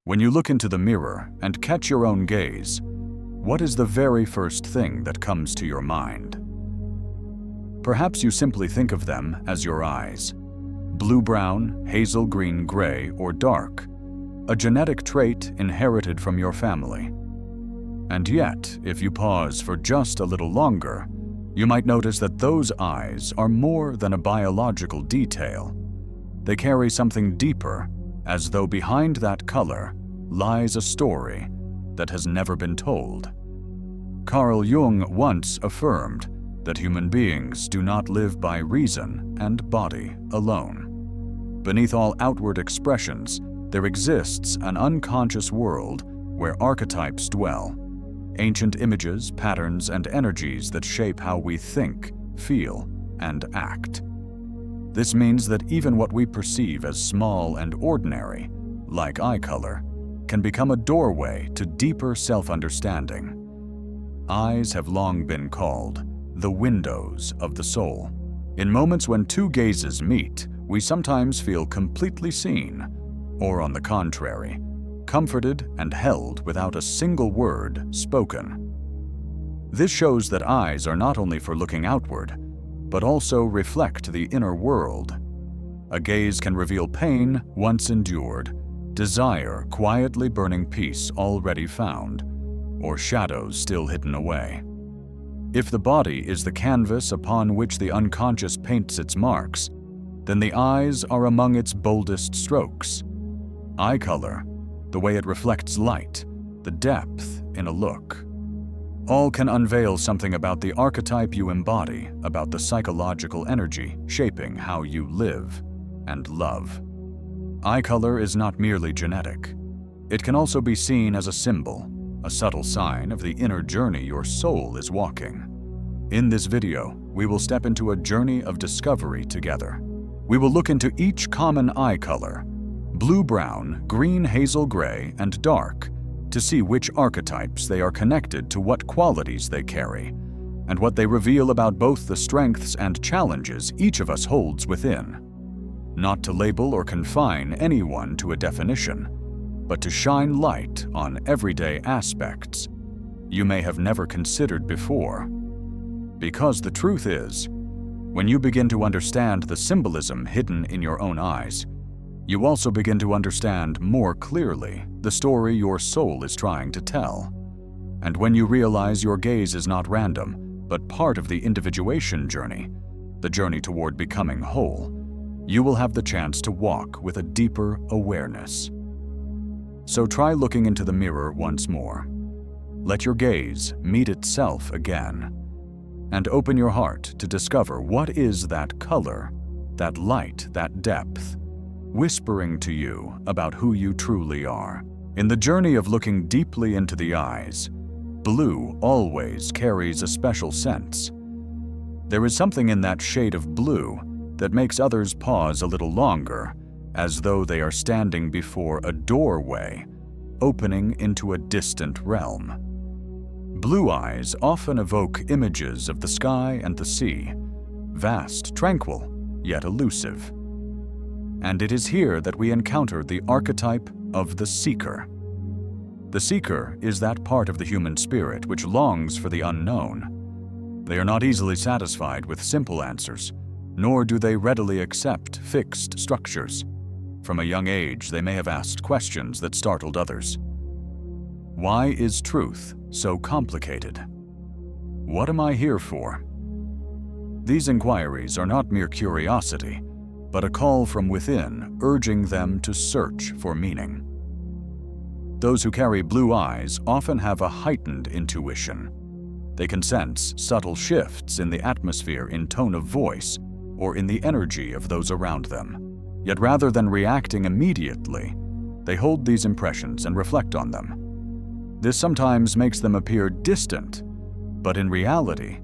When you look into the mirror and catch your own gaze, what is the very first thing that comes to your mind? Perhaps you simply think of them as your eyes. Blue-brown, hazel green, gray, or dark, a genetic trait inherited from your family. And yet, if you pause for just a little longer, you might notice that those eyes are more than a biological detail. They carry something deeper, as though behind that color lies a story that has never been told. Carl Jung once affirmed that human beings do not live by reason and body alone. Beneath all outward expressions, there exists an unconscious world where archetypes dwell, ancient images, patterns, and energies that shape how we think, feel, and act. This means that even what we perceive as small and ordinary, like eye color, can become a doorway to deeper self-understanding. Eyes have long been called the windows of the soul. In moments when two gazes meet, we sometimes feel completely seen, or on the contrary, comforted and held without a single word spoken. This shows that eyes are not only for looking outward, but also reflect the inner world. A gaze can reveal pain once endured, desire quietly burning peace already found, or shadows still hidden away. If the body is the canvas upon which the unconscious paints its marks, then the eyes are among its boldest strokes. Eye color, the way it reflects light, the depth in a look. All can unveil something about the archetype you embody, about the psychological energy shaping how you live and love. Eye color is not merely genetic. It can also be seen as a symbol, a subtle sign of the inner journey your soul is walking. In this video, we will step into a journey of discovery together. We will look into each common eye color, blue-brown, green, hazel gray, and dark, to see which archetypes they are connected to, what qualities they carry, and what they reveal about both the strengths and challenges each of us holds within. Not to label or confine anyone to a definition, but to shine light on everyday aspects you may have never considered before. Because the truth is, when you begin to understand the symbolism hidden in your own eyes, you also begin to understand more clearly the story your soul is trying to tell. And when you realize your gaze is not random, but part of the individuation journey, the journey toward becoming whole, you will have the chance to walk with a deeper awareness. So try looking into the mirror once more. Let your gaze meet itself again, and open your heart to discover what is that color, that light, that depth, whispering to you about who you truly are. In the journey of looking deeply into the eyes, blue always carries a special sense. There is something in that shade of blue that makes others pause a little longer, as though they are standing before a doorway opening into a distant realm. Blue eyes often evoke images of the sky and the sea, vast, tranquil, yet elusive. And it is here that we encounter the archetype of the seeker. The seeker is that part of the human spirit which longs for the unknown. They are not easily satisfied with simple answers, nor do they readily accept fixed structures. From a young age, they may have asked questions that startled others. Why is truth so complicated? What am I here for? These inquiries are not mere curiosity, but a call from within urging them to search for meaning. Those who carry blue eyes often have a heightened intuition. They can sense subtle shifts in the atmosphere, in tone of voice, or in the energy of those around them. Yet rather than reacting immediately, they hold these impressions and reflect on them. This sometimes makes them appear distant, but in reality,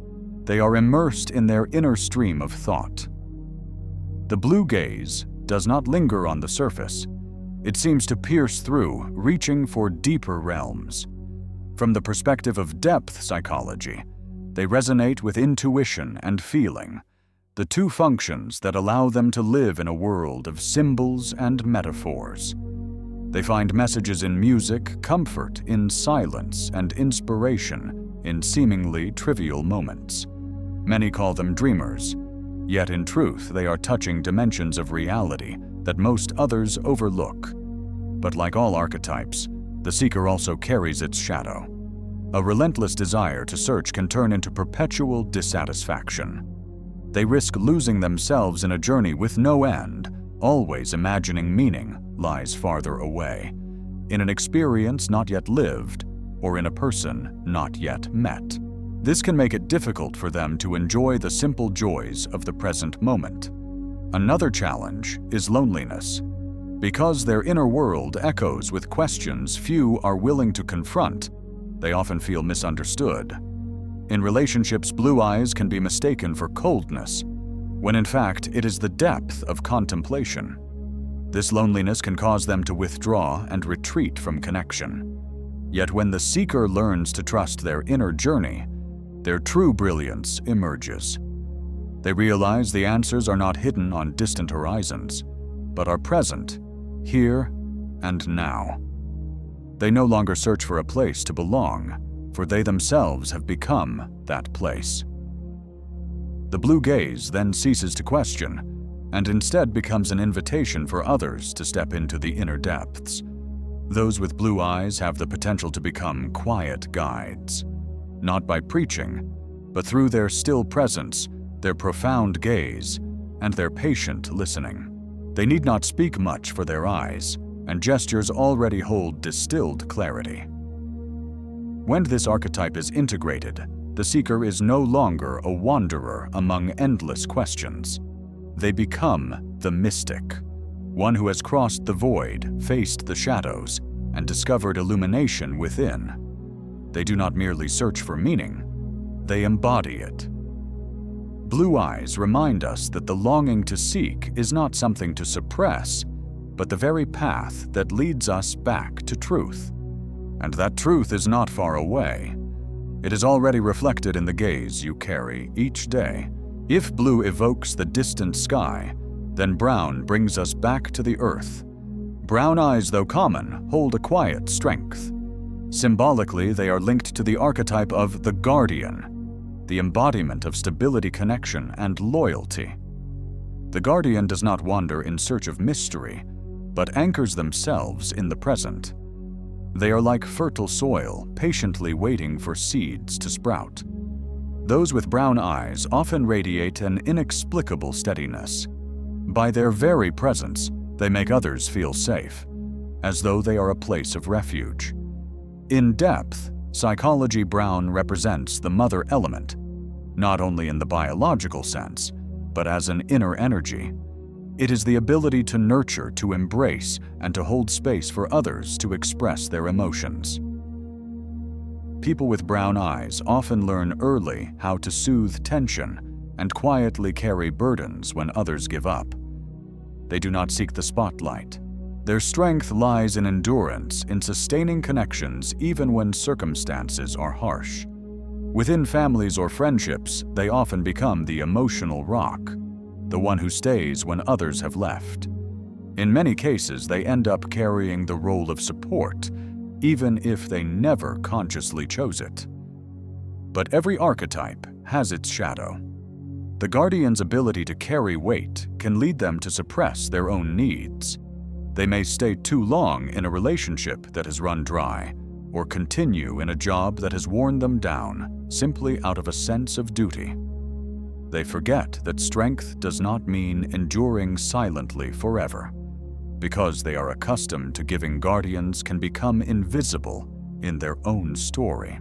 they are immersed in their inner stream of thought. The blue gaze does not linger on the surface. It seems to pierce through, reaching for deeper realms. From the perspective of depth psychology, they resonate with intuition and feeling, the two functions that allow them to live in a world of symbols and metaphors. They find messages in music, comfort in silence, and inspiration in seemingly trivial moments. Many call them dreamers, yet in truth they are touching dimensions of reality that most others overlook. But like all archetypes, the seeker also carries its shadow. A relentless desire to search can turn into perpetual dissatisfaction. They risk losing themselves in a journey with no end, always imagining meaning lies farther away, in an experience not yet lived, or in a person not yet met. This can make it difficult for them to enjoy the simple joys of the present moment. Another challenge is loneliness. Because their inner world echoes with questions few are willing to confront, they often feel misunderstood. In relationships, blue eyes can be mistaken for coldness, when in fact it is the depth of contemplation. This loneliness can cause them to withdraw and retreat from connection. Yet when the seeker learns to trust their inner journey, their true brilliance emerges. They realize the answers are not hidden on distant horizons, but are present, here and now. They no longer search for a place to belong, for they themselves have become that place. The blue gaze then ceases to question, and instead becomes an invitation for others to step into the inner depths. Those with blue eyes have the potential to become quiet guides, not by preaching, but through their still presence, their profound gaze, and their patient listening. They need not speak much for their eyes, and gestures already hold distilled clarity. When this archetype is integrated, the seeker is no longer a wanderer among endless questions. They become the mystic, one who has crossed the void, faced the shadows, and discovered illumination within. They do not merely search for meaning, they embody it. Blue eyes remind us that the longing to seek is not something to suppress, but the very path that leads us back to truth. And that truth is not far away. It is already reflected in the gaze you carry each day. If blue evokes the distant sky, then brown brings us back to the earth. Brown eyes, though common, hold a quiet strength. Symbolically, they are linked to the archetype of the guardian, the embodiment of stability, connection, and loyalty. The guardian does not wander in search of mystery, but anchors themselves in the present. They are like fertile soil, patiently waiting for seeds to sprout. Those with brown eyes often radiate an inexplicable steadiness. By their very presence, they make others feel safe, as though they are a place of refuge. In depth, psychology, brown represents the mother element, not only in the biological sense, but as an inner energy. It is the ability to nurture, to embrace, and to hold space for others to express their emotions. People with brown eyes often learn early how to soothe tension and quietly carry burdens when others give up. They do not seek the spotlight. Their strength lies in endurance, in sustaining connections even when circumstances are harsh. Within families or friendships, they often become the emotional rock, the one who stays when others have left. In many cases, they end up carrying the role of support, even if they never consciously chose it. But every archetype has its shadow. The guardian's ability to carry weight can lead them to suppress their own needs. They may stay too long in a relationship that has run dry, or continue in a job that has worn them down, simply out of a sense of duty. They forget that strength does not mean enduring silently forever. Because they are accustomed to giving, guardians can become invisible in their own story.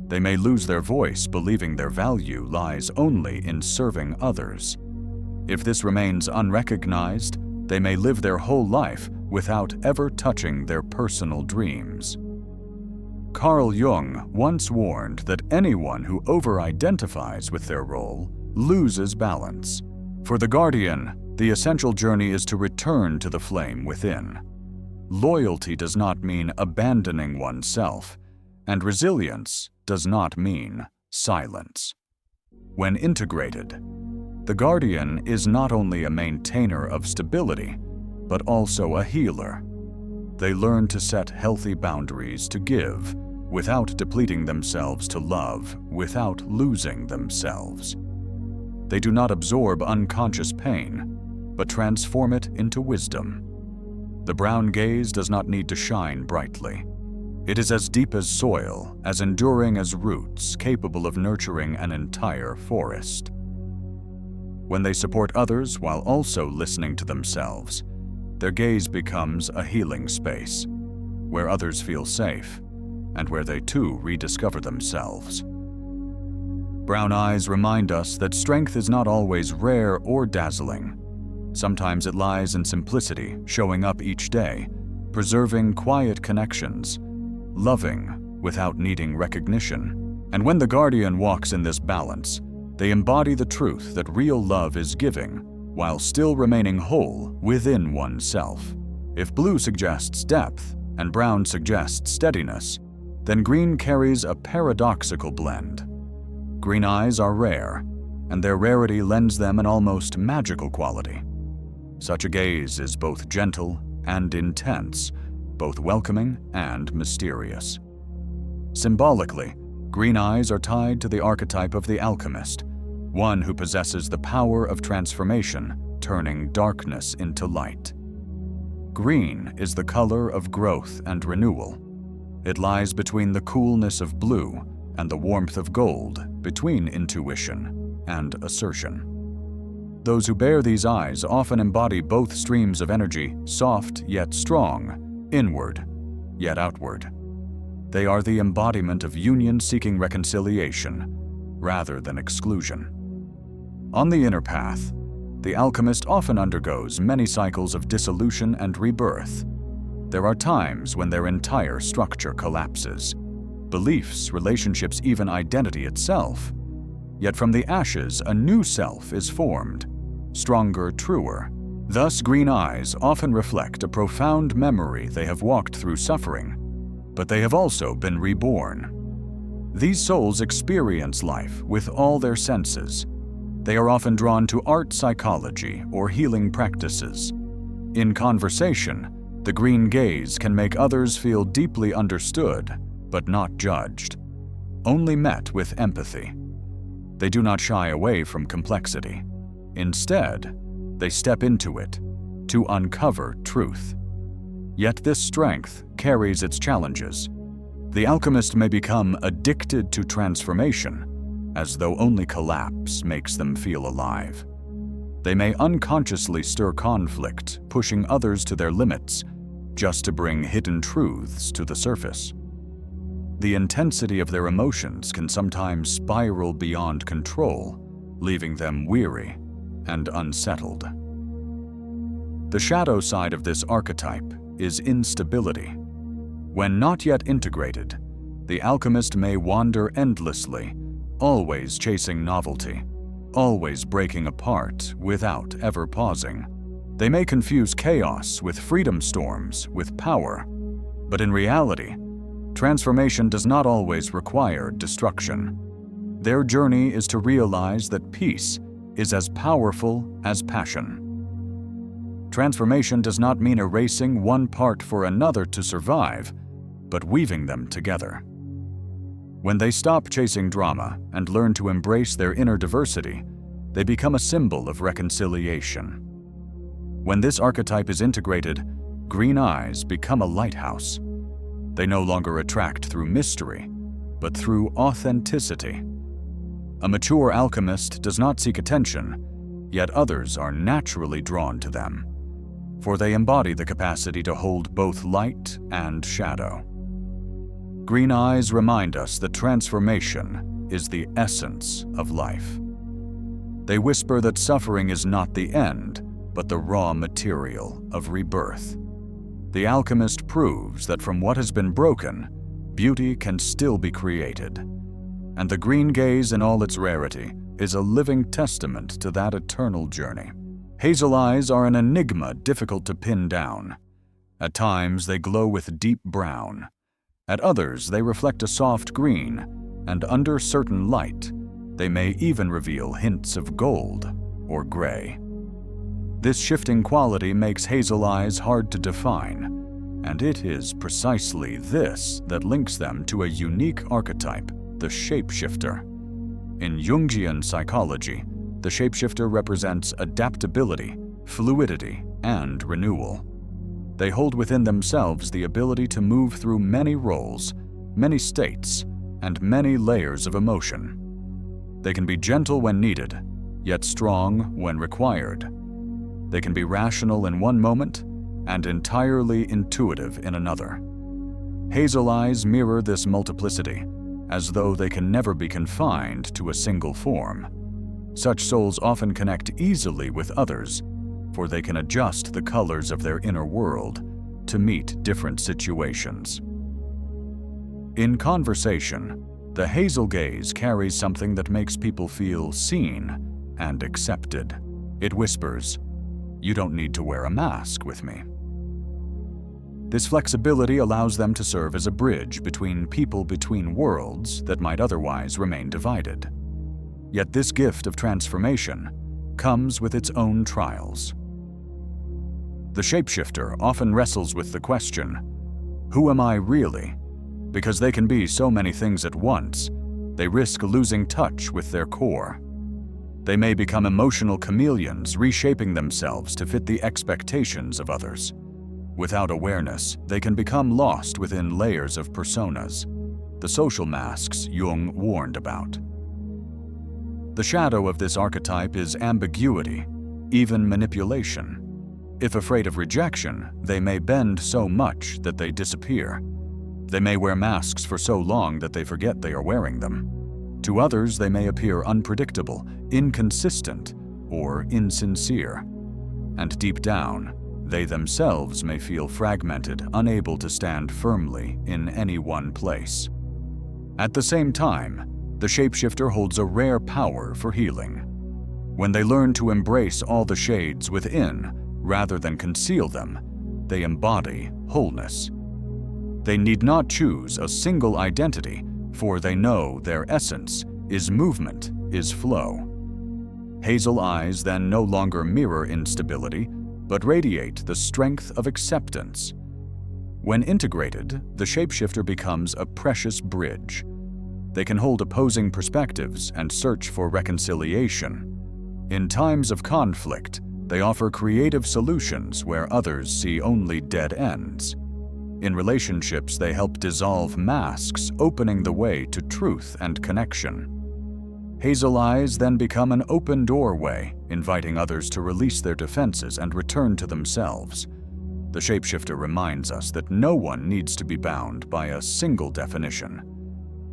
They may lose their voice, believing their value lies only in serving others. If this remains unrecognized, they may live their whole life without ever touching their personal dreams. Carl Jung once warned that anyone who over-identifies with their role loses balance. For the guardian, the essential journey is to return to the flame within. Loyalty does not mean abandoning oneself, and resilience does not mean silence. When integrated, the guardian is not only a maintainer of stability, but also a healer. They learn to set healthy boundaries to give, without depleting themselves to love, without losing themselves. They do not absorb unconscious pain, but transform it into wisdom. The brown gaze does not need to shine brightly. It is as deep as soil, as enduring as roots, capable of nurturing an entire forest. When they support others while also listening to themselves, their gaze becomes a healing space, where others feel safe, and where they too rediscover themselves. Brown eyes remind us that strength is not always rare or dazzling. Sometimes it lies in simplicity, showing up each day, preserving quiet connections, loving without needing recognition. And when the guardian walks in this balance, they embody the truth that real love is giving, while still remaining whole within oneself. If blue suggests depth and brown suggests steadiness, then green carries a paradoxical blend. Green eyes are rare, and their rarity lends them an almost magical quality. Such a gaze is both gentle and intense, both welcoming and mysterious. Symbolically, green eyes are tied to the archetype of the alchemist, one who possesses the power of transformation, turning darkness into light. Green is the color of growth and renewal. It lies between the coolness of blue and the warmth of gold, between intuition and assertion. Those who bear these eyes often embody both streams of energy, soft yet strong, inward yet outward. They are the embodiment of union seeking reconciliation, rather than exclusion. On the inner path, the alchemist often undergoes many cycles of dissolution and rebirth. There are times when their entire structure collapses, beliefs, relationships, even identity itself. Yet from the ashes, a new self is formed, stronger, truer. Thus, green eyes often reflect a profound memory they have walked through suffering, but they have also been reborn. These souls experience life with all their senses. They are often drawn to art, psychology, or healing practices. In conversation, the green gaze can make others feel deeply understood, but not judged, only met with empathy. They do not shy away from complexity. Instead, they step into it to uncover truth. Yet this strength carries its challenges. The alchemist may become addicted to transformation, as though only collapse makes them feel alive. They may unconsciously stir conflict, pushing others to their limits, just to bring hidden truths to the surface. The intensity of their emotions can sometimes spiral beyond control, leaving them weary and unsettled. The shadow side of this archetype is instability. When not yet integrated, the alchemist may wander endlessly, always chasing novelty, always breaking apart without ever pausing. They may confuse chaos with freedom, storms with power, but in reality, transformation does not always require destruction. Their journey is to realize that peace is as powerful as passion. Transformation does not mean erasing one part for another to survive, but weaving them together. When they stop chasing drama and learn to embrace their inner diversity, they become a symbol of reconciliation. When this archetype is integrated, green eyes become a lighthouse. They no longer attract through mystery, but through authenticity. A mature alchemist does not seek attention, yet others are naturally drawn to them, for they embody the capacity to hold both light and shadow. Green eyes remind us that transformation is the essence of life. They whisper that suffering is not the end, but the raw material of rebirth. The alchemist proves that from what has been broken, beauty can still be created. And the green gaze in all its rarity is a living testament to that eternal journey. Hazel eyes are an enigma difficult to pin down. At times they glow with deep brown. At others they reflect a soft green, and under certain light, they may even reveal hints of gold or gray. This shifting quality makes hazel eyes hard to define. and it is precisely this that links them to a unique archetype, the shapeshifter. In Jungian psychology, the shapeshifter represents adaptability, fluidity, and renewal. They hold within themselves the ability to move through many roles, many states, and many layers of emotion. They can be gentle when needed, yet strong when required. They can be rational in one moment and entirely intuitive in another. Hazel eyes mirror this multiplicity, as though they can never be confined to a single form. Such souls often connect easily with others, for they can adjust the colors of their inner world to meet different situations. In conversation, the Hazel gaze carries something that makes people feel seen and accepted. It whispers, "You don't need to wear a mask with me." This flexibility allows them to serve as a bridge between people between worlds that might otherwise remain divided. Yet this gift of transformation comes with its own trials. The shapeshifter often wrestles with the question, "Who am I really?" Because they can be so many things at once, they risk losing touch with their core. They may become emotional chameleons, reshaping themselves to fit the expectations of others. Without awareness, they can become lost within layers of personas, the social masks Jung warned about. The shadow of this archetype is ambiguity, even manipulation. If afraid of rejection, they may bend so much that they disappear. They may wear masks for so long that they forget they are wearing them. To others, they may appear unpredictable, inconsistent, or insincere. And deep down, they themselves may feel fragmented, unable to stand firmly in any one place. At the same time, the shapeshifter holds a rare power for healing. When they learn to embrace all the shades within, rather than conceal them, they embody wholeness. They need not choose a single identity, for they know their essence is movement, is flow. Hazel eyes then no longer mirror instability, but radiate the strength of acceptance. When integrated, the shapeshifter becomes a precious bridge. They can hold opposing perspectives and search for reconciliation. In times of conflict, they offer creative solutions where others see only dead ends. In relationships, they help dissolve masks, opening the way to truth and connection. Hazel eyes then become an open doorway, inviting others to release their defenses and return to themselves. The shapeshifter reminds us that no one needs to be bound by a single definition.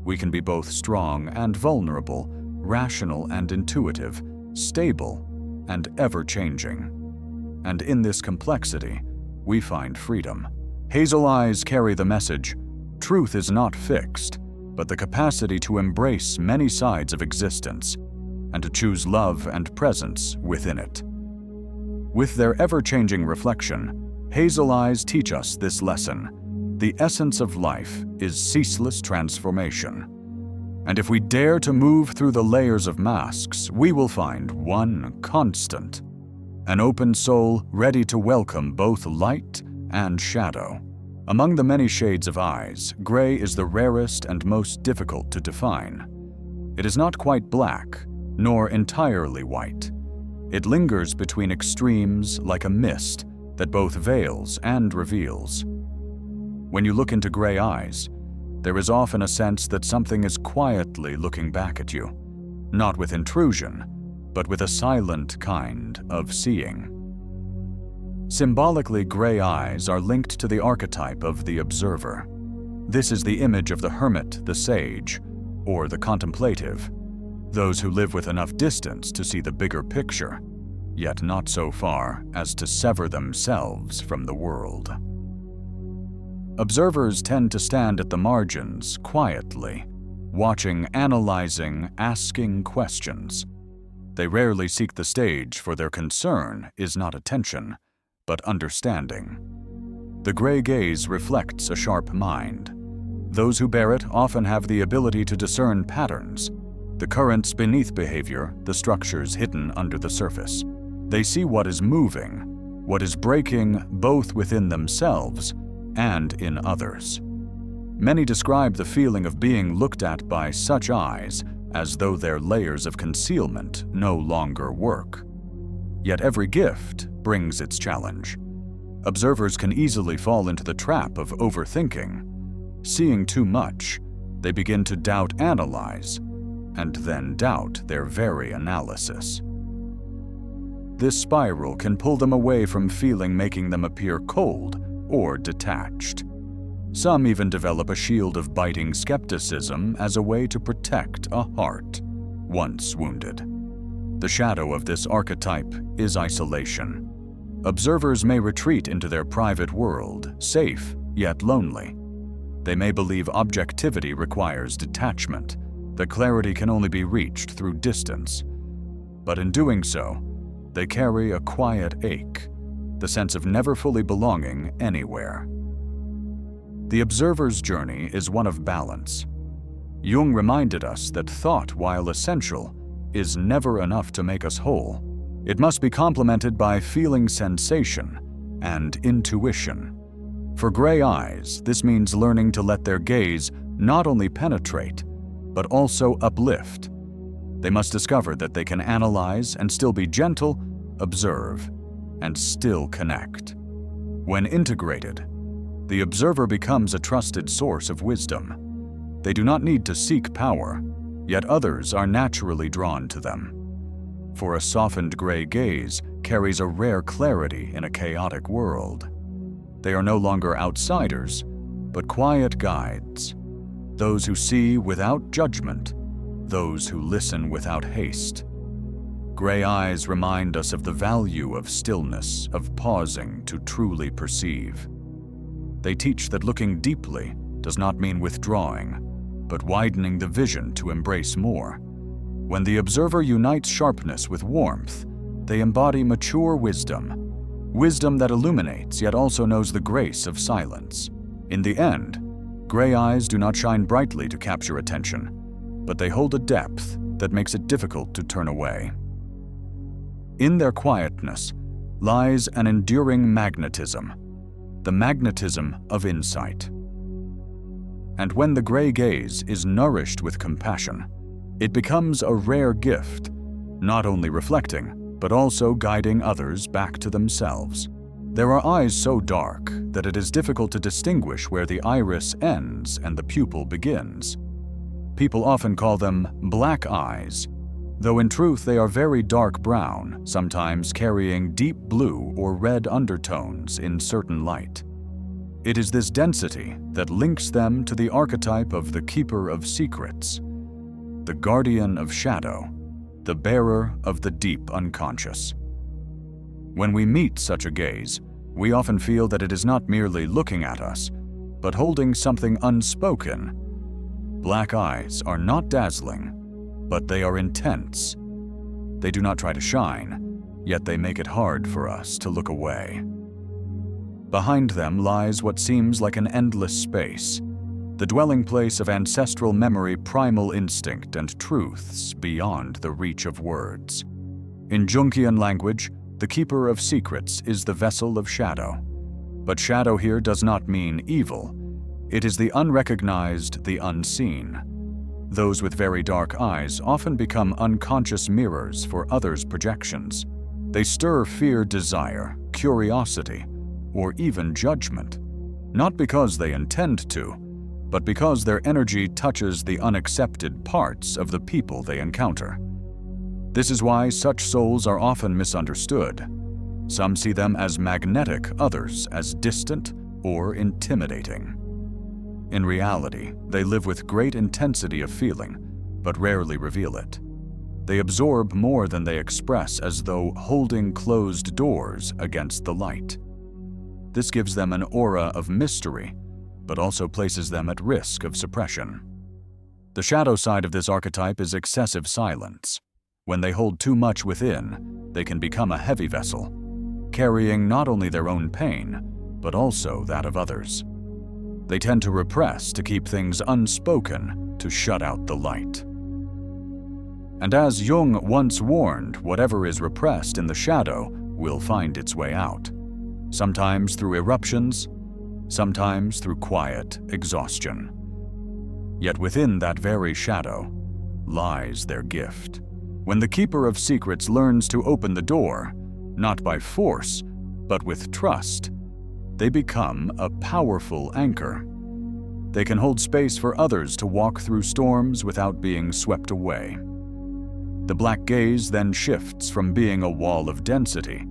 We can be both strong and vulnerable, rational and intuitive, stable and ever-changing. And in this complexity, we find freedom. Hazel eyes carry the message, truth is not fixed, but the capacity to embrace many sides of existence and to choose love and presence within it. With their ever-changing reflection, Hazel eyes teach us this lesson. The essence of life is ceaseless transformation. And if we dare to move through the layers of masks, we will find one constant, an open soul ready to welcome both light and shadow. Among the many shades of eyes, gray is the rarest and most difficult to define. It is not quite black, nor entirely white. It lingers between extremes like a mist that both veils and reveals. When you look into gray eyes, there is often a sense that something is quietly looking back at you, not with intrusion, but with a silent kind of seeing. Symbolically, gray eyes are linked to the archetype of the observer. This is the image of the hermit, the sage, or the contemplative, those who live with enough distance to see the bigger picture, yet not so far as to sever themselves from the world. Observers tend to stand at the margins quietly, watching, analyzing, asking questions. They rarely seek the stage, for their concern is not attention, but understanding. The gray gaze reflects a sharp mind. Those who bear it often have the ability to discern patterns, the currents beneath behavior, the structures hidden under the surface. They see what is moving, what is breaking both within themselves and in others. Many describe the feeling of being looked at by such eyes as though their layers of concealment no longer work. Yet every gift brings its challenge. Observers can easily fall into the trap of overthinking. Seeing too much, they begin to doubt-analyze, and then doubt their very analysis. This spiral can pull them away from feeling, making them appear cold or detached. Some even develop a shield of biting skepticism as a way to protect a heart once wounded. The shadow of this archetype is isolation. Observers may retreat into their private world, safe yet lonely. They may believe objectivity requires detachment, that clarity can only be reached through distance. But in doing so, they carry a quiet ache, the sense of never fully belonging anywhere. The observer's journey is one of balance. Jung reminded us that thought, while essential, is never enough to make us whole. It must be complemented by feeling sensation and intuition. For gray eyes, this means learning to let their gaze not only penetrate, but also uplift. They must discover that they can analyze and still be gentle, observe, and still connect. When integrated, the observer becomes a trusted source of wisdom. They do not need to seek power, yet others are naturally drawn to them. For a softened gray gaze carries a rare clarity in a chaotic world. They are no longer outsiders, but quiet guides. Those who see without judgment, those who listen without haste. Gray eyes remind us of the value of stillness, of pausing to truly perceive. They teach that looking deeply does not mean withdrawing, but widening the vision to embrace more. When the observer unites sharpness with warmth, they embody mature wisdom, wisdom that illuminates yet also knows the grace of silence. In the end, gray eyes do not shine brightly to capture attention, but they hold a depth that makes it difficult to turn away. In their quietness lies an enduring magnetism, the magnetism of insight. And when the gray gaze is nourished with compassion, it becomes a rare gift, not only reflecting, but also guiding others back to themselves. There are eyes so dark that it is difficult to distinguish where the iris ends and the pupil begins. People often call them black eyes, though in truth they are very dark brown, sometimes carrying deep blue or red undertones in certain light. It is this density that links them to the archetype of the keeper of secrets, the guardian of shadow, the bearer of the deep unconscious. When we meet such a gaze, we often feel that it is not merely looking at us, but holding something unspoken. Black eyes are not dazzling, but they are intense. They do not try to shine, yet they make it hard for us to look away. Behind them lies what seems like an endless space, the dwelling place of ancestral memory, primal instinct, and truths beyond the reach of words. In Jungian language, the keeper of secrets is the vessel of shadow. But shadow here does not mean evil. It is the unrecognized, the unseen. Those with very dark eyes often become unconscious mirrors for others' projections. They stir fear, desire, curiosity, or even judgment, not because they intend to, but because their energy touches the unaccepted parts of the people they encounter. This is why such souls are often misunderstood. Some see them as magnetic, others as distant or intimidating. In reality, they live with great intensity of feeling, but rarely reveal it. They absorb more than they express, as though holding closed doors against the light. This gives them an aura of mystery, but also places them at risk of suppression. The shadow side of this archetype is excessive silence. When they hold too much within, they can become a heavy vessel, carrying not only their own pain, but also that of others. They tend to repress to keep things unspoken, to shut out the light. And as Jung once warned, whatever is repressed in the shadow will find its way out, sometimes through eruptions, sometimes through quiet exhaustion. Yet within that very shadow lies their gift. When the keeper of secrets learns to open the door, not by force, but with trust, they become a powerful anchor. They can hold space for others to walk through storms without being swept away. The black gaze then shifts from being a wall of density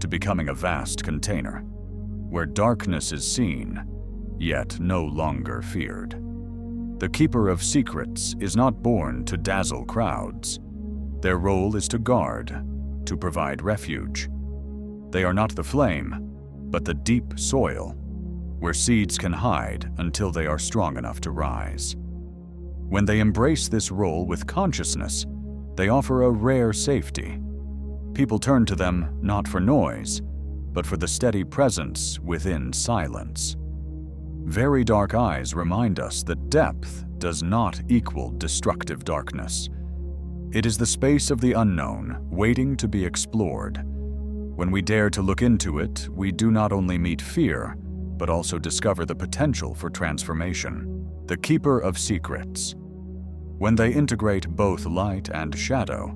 to becoming a vast container, where darkness is seen, yet no longer feared. The keeper of secrets is not born to dazzle crowds. Their role is to guard, to provide refuge. They are not the flame, but the deep soil, where seeds can hide until they are strong enough to rise. When they embrace this role with consciousness, they offer a rare safety. People turn to them not for noise, but for the steady presence within silence. Very dark eyes remind us that depth does not equal destructive darkness. It is the space of the unknown, waiting to be explored. When we dare to look into it, we do not only meet fear, but also discover the potential for transformation. The keeper of secrets, when they integrate both light and shadow,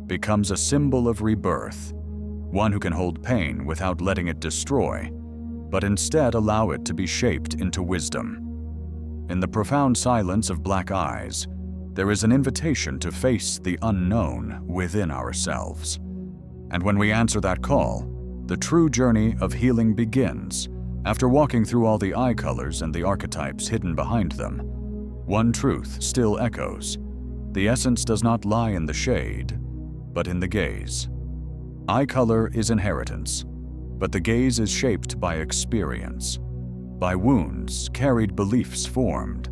becomes a symbol of rebirth, one who can hold pain without letting it destroy, but instead allow it to be shaped into wisdom. In the profound silence of black eyes, there is an invitation to face the unknown within ourselves. And when we answer that call, the true journey of healing begins. After walking through all the eye colors and the archetypes hidden behind them, one truth still echoes. The essence does not lie in the shade, but in the gaze. Eye color is inheritance, but the gaze is shaped by experience, by wounds, carried beliefs formed,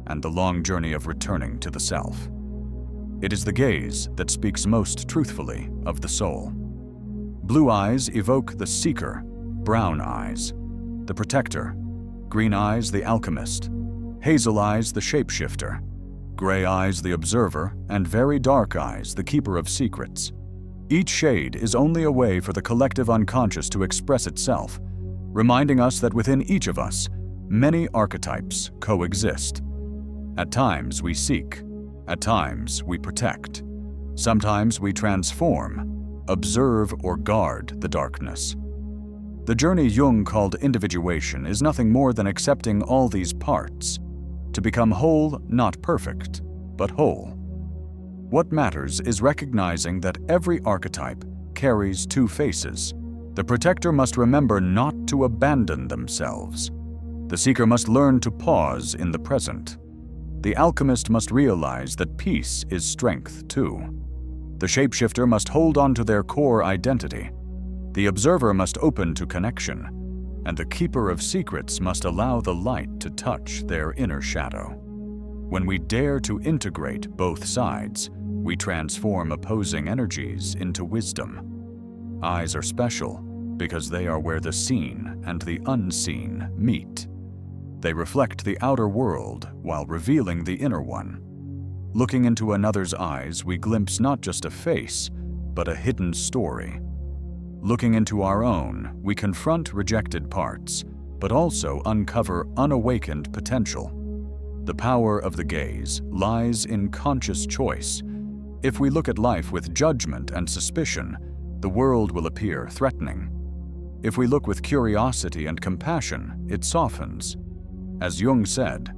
and the long journey of returning to the self. It is the gaze that speaks most truthfully of the soul. Blue eyes evoke the seeker, brown eyes, the protector, green eyes the alchemist, hazel eyes the shapeshifter, gray eyes the observer, and very dark eyes the keeper of secrets. Each shade is only a way for the collective unconscious to express itself, reminding us that within each of us, many archetypes coexist. At times we seek, at times we protect, sometimes we transform, observe, or guard the darkness. The journey Jung called individuation is nothing more than accepting all these parts, to become whole, not perfect, but whole. What matters is recognizing that every archetype carries two faces. The protector must remember not to abandon themselves. The seeker must learn to pause in the present. The alchemist must realize that peace is strength too. The shapeshifter must hold on to their core identity. The observer must open to connection, and the keeper of secrets must allow the light to touch their inner shadow. When we dare to integrate both sides, we transform opposing energies into wisdom. Eyes are special because they are where the seen and the unseen meet. They reflect the outer world while revealing the inner one. Looking into another's eyes, we glimpse not just a face, but a hidden story. Looking into our own, we confront rejected parts, but also uncover unawakened potential. The power of the gaze lies in conscious choice. If we look at life with judgment and suspicion, the world will appear threatening. If we look with curiosity and compassion, it softens. As Jung said,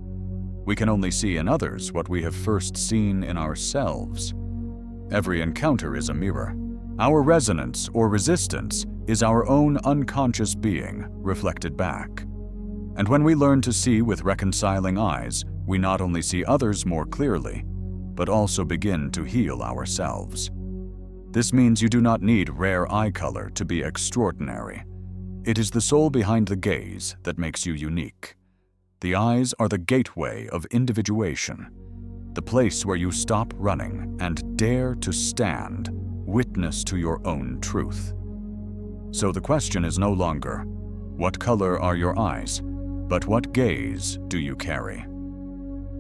we can only see in others what we have first seen in ourselves. Every encounter is a mirror. Our resonance or resistance is our own unconscious being reflected back. And when we learn to see with reconciling eyes, we not only see others more clearly, but also begin to heal ourselves. This means you do not need rare eye color to be extraordinary. It is the soul behind the gaze that makes you unique. The eyes are the gateway of individuation, the place where you stop running and dare to stand, witness to your own truth. So the question is no longer, what color are your eyes, but what gaze do you carry?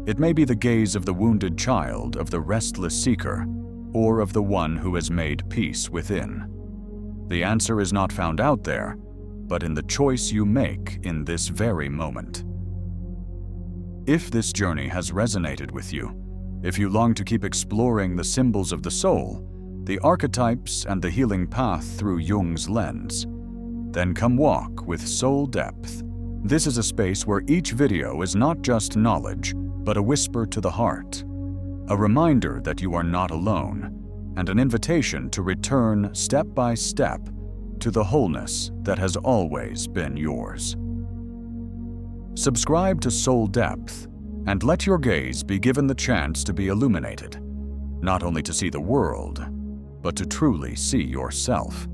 It may be the gaze of the wounded child, of the restless seeker, or of the one who has made peace within. The answer is not found out there, but in the choice you make in this very moment. If this journey has resonated with you, if you long to keep exploring the symbols of the soul, the archetypes and the healing path through Jung's lens, then come walk with Soul Depth. This is a space where each video is not just knowledge, but a whisper to the heart, a reminder that you are not alone, and an invitation to return step by step to the wholeness that has always been yours. Subscribe to Soul Depth and let your gaze be given the chance to be illuminated, not only to see the world, but to truly see yourself.